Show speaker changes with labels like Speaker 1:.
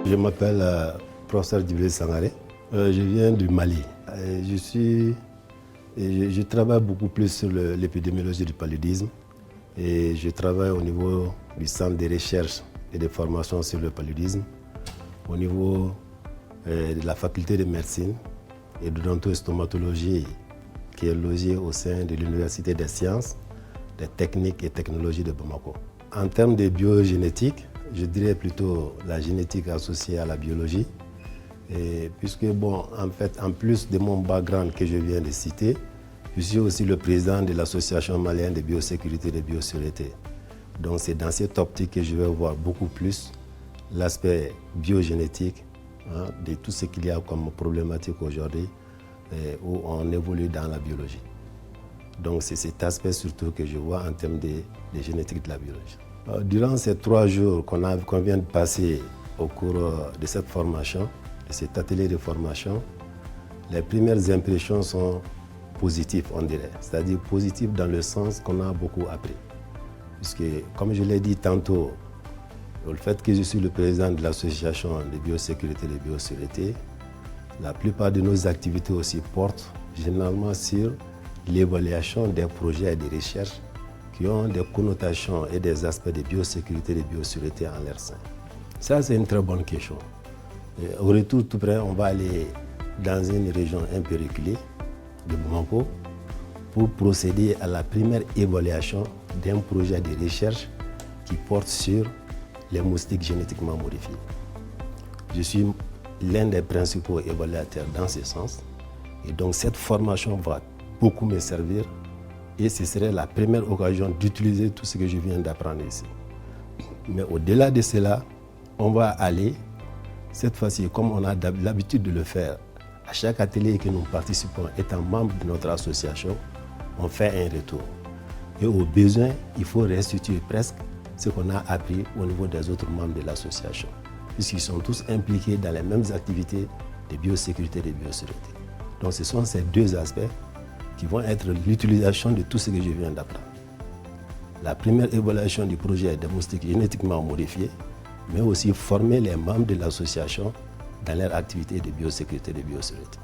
Speaker 1: Je m'appelle professeur Djibril Sangaré. Je viens du Mali. Je travaille beaucoup plus sur l'épidémiologie du paludisme et je travaille au niveau du centre de recherche et de formation sur le paludisme, au niveau de la faculté de médecine et d'odontostomatologie qui est logée au sein de l'Université des sciences, des techniques et technologies de Bamako. En termes de biogénétique, je dirais plutôt la génétique associée à la biologie. Et puisque, en plus de mon background que je viens de citer, je suis aussi le président de l'Association malienne de biosécurité et de biosécurité. Donc c'est dans cette optique que je vais voir beaucoup plus l'aspect biogénétique de tout ce qu'il y a comme problématique aujourd'hui où on évolue dans la biologie. Donc c'est cet aspect surtout que je vois en termes de génétique de la biologie. Durant ces 3 jours qu'on vient de passer au cours de cette formation, de cet atelier de formation, les premières impressions sont positives, on dirait. C'est-à-dire positives dans le sens qu'on a beaucoup appris. Puisque, comme je l'ai dit tantôt, le fait que je suis le président de l'association de biosécurité et de biosécurité, la plupart de nos activités aussi portent généralement sur l'évaluation des projets et des recherches qui ont des connotations et des aspects de biosécurité et de biosécurité en leur sein. Ça, c'est une très bonne question. Et au retour, tout près, on va aller dans une région un peu reculée de Bamako pour procéder à la première évaluation d'un projet de recherche qui porte sur les moustiques génétiquement modifiés. Je suis l'un des principaux évaluateurs dans ce sens. Et donc cette formation va beaucoup me servir et ce serait la première occasion d'utiliser tout ce que je viens d'apprendre ici. Mais au-delà de cela, on va aller, cette fois-ci, comme on a l'habitude de le faire, à chaque atelier que nous participons, étant membre de notre association, on fait un retour. Et au besoin, il faut restituer presque ce qu'on a appris au niveau des autres membres de l'association, puisqu'ils sont tous impliqués dans les mêmes activités de biosécurité et de biosécurité. Donc ce sont ces 2 aspects qui vont être l'utilisation de tout ce que je viens d'apprendre. La première évaluation du projet des moustiques génétiquement modifiés, mais aussi former les membres de l'association dans leur activité de biosécurité et de biosécurité.